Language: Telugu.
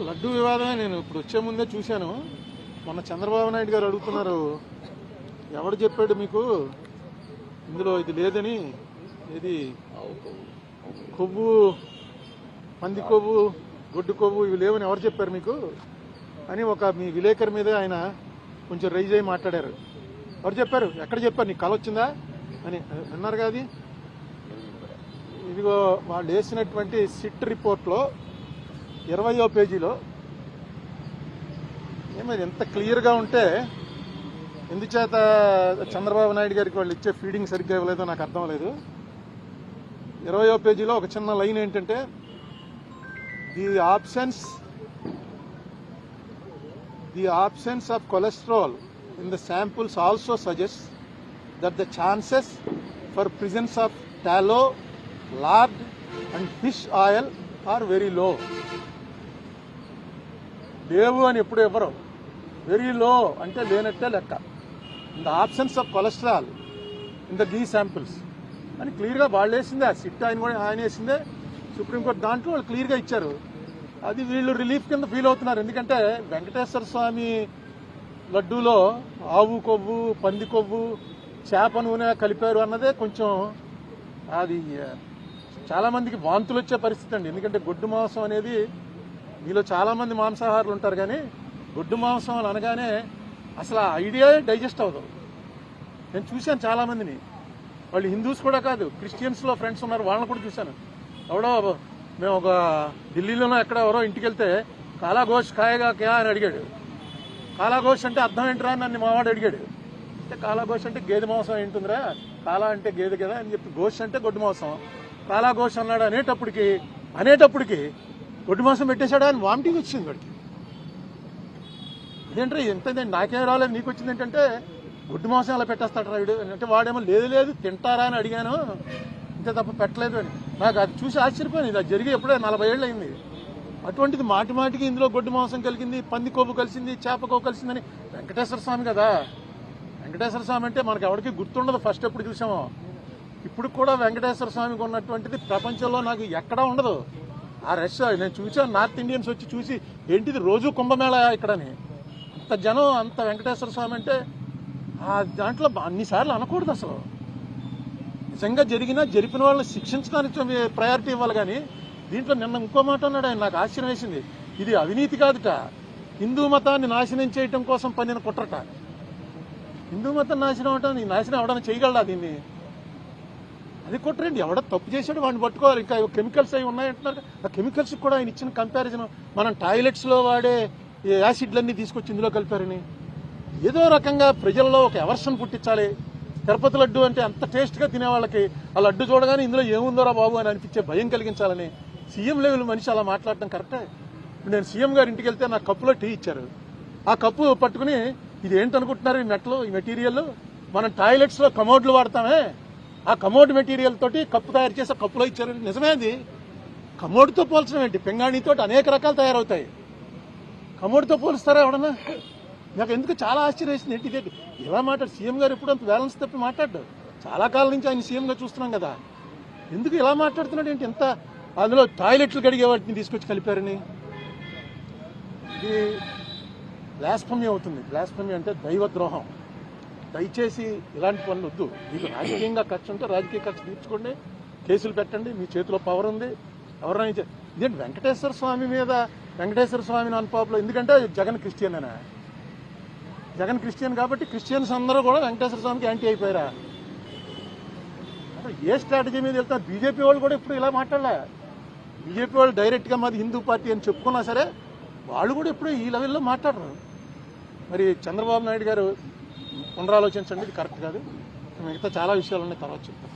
లడ్డూ వివాదమే. నేను ఇప్పుడు వచ్చే ముందే చూశాను. మొన్న చంద్రబాబు నాయుడు గారు అడుగుతున్నారు, ఎవడు చెప్పాడు మీకు ఇందులో ఇది లేదని, ఇది కొవ్వు, పంది కొవ్వు, గొడ్డు కొవ్వు ఇవి లేవని ఎవరు చెప్పారు మీకు అని ఒక మీ విలేకరి మీద ఆయన కొంచెం రైజ్ అయ్యి మాట్లాడారు. ఎవరు చెప్పారు, ఎక్కడ చెప్పారు, నీకు కళ వచ్చిందా అని అన్నారు కదా. ఇదిగో వాళ్ళు వేసినటువంటి సిట్ రిపోర్ట్లో 20వ పేజీలో ఏమైంది, ఎంత క్లియర్గా ఉంటే ఎందుచేత చంద్రబాబు నాయుడు గారికి వాళ్ళు ఇచ్చే ఫీడింగ్ సరిగ్గా ఇవ్వలేదో నాకు అర్థం లేదు. 20వ పేజీలో ఒక చిన్న లైన్ ఏంటంటే, the absence of cholesterol in the samples also suggests that the chances for presence of tallow, lard and fish oil are very low. లేవు అని ఎప్పుడు ఇవ్వరు, వెరీ లో అంటే లేనట్టే లెక్క. In the absence of cholesterol in the ghee samples అని క్లియర్గా వాళ్ళు వేసిందే. ఆ సిట్ ఆయన వేసిందే, సుప్రీంకోర్టు దాంట్లో వాళ్ళు క్లియర్గా ఇచ్చారు. అది వీళ్ళు రిలీఫ్ కింద ఫీల్ అవుతున్నారు. ఎందుకంటే వెంకటేశ్వర స్వామి లడ్డూలో ఆవు కొవ్వు, పంది కొవ్వు, చేప నూనె కలిపారు అన్నదే కొంచెం అది చాలామందికి వాంతులు వచ్చే పరిస్థితి అండి. ఎందుకంటే గొడ్డు మాంసం అనేది, మీలో చాలామంది మాంసాహారులు ఉంటారు కానీ గొడ్డు మాంసం అనగానే అసలు ఆ ఐడియా డైజెస్ట్ అవ్వదు. నేను చూశాను చాలామందిని, వాళ్ళు హిందూస్ కూడా కాదు, క్రిస్టియన్స్లో ఫ్రెండ్స్ ఉన్నారు, వాళ్ళని కూడా చూశాను. ఎవడో మేము ఒక ఢిల్లీలోనో ఎక్కడ ఎవరో ఇంటికి వెళ్తే కాలా గోష్ ఖాయేగా క్యా అని అడిగాడు. కాలా గోష్ అంటే అర్థం ఏంట్రా అని నన్ను మావాడు అడిగాడు. అంటే కాలా గోష్ అంటే గేదె మాంసం ఏంటుందిరా, కాలా అంటే గేదె కదా అని చెప్పి, గోష్ అంటే గొడ్డు మాంసం, కాలా గోష్ అన్నాడు. అనేటప్పటికి గొడ్డు మాంసం పెట్టేశాడా అని వామిటింగ్ వచ్చింది వాడికి. ఇదేంట్రా ఎంత నాకేం రాలేదు నీకు వచ్చింది ఏంటంటే, గొడ్డు మాంసం అలా పెట్టేస్తాడు రాయుడు అంటే, వాడేమో లేదు తింటారా అని అడిగాను, ఇంతే తప్ప పెట్టలేదు అని. నాకు అది చూసి ఆశ్చర్యపోయింది. ఇది జరిగి ఎప్పుడే 40 ఏళ్ళు అయింది. అటువంటిది మాటికి ఇందులో గొడ్డు మాంసం కలిగింది, పంది కొవ్వు కలిసింది, చేప కొవ్వు కలిసిందని. వెంకటేశ్వర స్వామి కదా, వెంకటేశ్వర స్వామి అంటే మనకు ఎవరికి గుర్తుండదు ఫస్ట్ ఎప్పుడు చూసామో. ఇప్పుడు కూడా వెంకటేశ్వర స్వామికి ఉన్నటువంటిది ప్రపంచంలో నాకు ఎక్కడా ఉండదు. ఆ రష్ నేను చూసాను, నార్త్ ఇండియన్స్ వచ్చి చూసి ఏంటిది రోజు కుంభమేళా ఇక్కడని, అంత జనం, అంత వెంకటేశ్వర స్వామి అంటే ఆ దాంట్లో అన్నిసార్లు అనకూడదు. అసలు నిజంగా జరిపిన వాళ్ళని శిక్షించడానికి ప్రయారిటీ ఇవ్వాలి. కానీ దీంట్లో నిన్న ఇంకో మాట అన్నాడు ఆయన, నాకు ఆశ్చర్యం వేసింది. ఇది అవినీతి కాదుట, హిందూ మతాన్ని నాశనం చేయటం కోసం పన్నిన కుట్రట. హిందూ మతం నాశనం అవటం, నాశనం అవడానికి చేయగలడా దీన్ని? అది కుట్రండి. ఎవడో తప్పు చేశాడు వాడిని పట్టుకోవాలి. ఇంకా కెమికల్స్ అవి ఉన్నాయంటున్నారు. ఆ కెమికల్స్ కూడా ఆయన ఇచ్చిన కంపారిజన్, మనం టాయిలెట్స్లో వాడే యాసిడ్లన్నీ తీసుకొచ్చి ఇందులో కలిపారని, ఏదో రకంగా ప్రజల్లో ఒక ఎవర్షన్ పుట్టించాలి. తిరుపతి లడ్డు అంటే అంత టేస్ట్గా తినే వాళ్ళకి ఆ లడ్డు చూడగానే ఇందులో ఏముందోరా బాబు అని అనిపించే భయం కలిగించాలని సీఎం లెవెల్ మనిషి అలా మాట్లాడటం కరెక్టే. నేను సీఎం గారి ఇంటికి వెళ్తే నాకు కప్పులో టీ ఇచ్చారు. ఆ కప్పు పట్టుకుని ఇది ఏంటనుకుంటున్నారు, ఈ మెటల్, ఈ మెటీరియల్ మనం టాయిలెట్స్లో కమోడ్లు వాడతామే, ఆ కమోడ్ మెటీరియల్ తోటి కప్పు తయారు చేసి కప్పులో ఇచ్చారు. నిజమే, అది కమోడ్తో పోల్చడం ఏంటి? పింగాణితో అనేక రకాలు తయారవుతాయి, కమోడ్తో పోలుస్తారా ఎవడన్నా? నాకు ఎందుకు చాలా ఆశ్చర్యం వేసింది. ఏంటి ఇదేంటి ఇలా మాట్లాడు సీఎం గారు? ఎప్పుడు అంత బ్యాలెన్స్ తప్పి మాట్లాడు. చాలా కాలం నుంచి ఆయన సీఎంగా చూస్తున్నాం కదా, ఎందుకు ఇలా మాట్లాడుతున్నాడు ఏంటి? ఎంత అందులో టాయిలెట్లు కడిగే వాటిని తీసుకొచ్చి కలిపారని. ఇది బ్లాస్ఫమీ అవుతుంది. బ్లాస్ఫమీ అంటే దైవద్రోహం. దయచేసి ఇలాంటి పనులు వద్దు. మీకు రాజకీయంగా ఖర్చు ఉంటే రాజకీయ ఖర్చు తీర్చుకోండి, కేసులు పెట్టండి, మీ చేతిలో పవర్ ఉంది. ఎవరైనా ఇదేంటి వెంకటేశ్వర స్వామి మీద, వెంకటేశ్వర స్వామిని అన్పాపులో, ఎందుకంటే జగన్ క్రిస్టియన్ అనే, జగన్ క్రిస్టియన్ కాబట్టి క్రిస్టియన్స్ అందరూ కూడా వెంకటేశ్వర స్వామికి యాంటీ అయిపోయారా? అసలు ఏ స్ట్రాటజీ మీద వెళ్తారు? బీజేపీ వాళ్ళు కూడా ఇప్పుడు ఇలా మాట్లాడలే. బీజేపీ వాళ్ళు డైరెక్ట్గా మాది హిందూ పార్టీ అని చెప్పుకున్నా సరే వాళ్ళు కూడా ఎప్పుడు ఈ లెవెల్లో మాట్లాడరు. మరి చంద్రబాబు నాయుడు గారు పునరాలోచించండి, ఇది కరెక్ట్ కాదు. మిగతా చాలా విషయాలు ఉన్నాయి, తర్వాత చెప్తాను.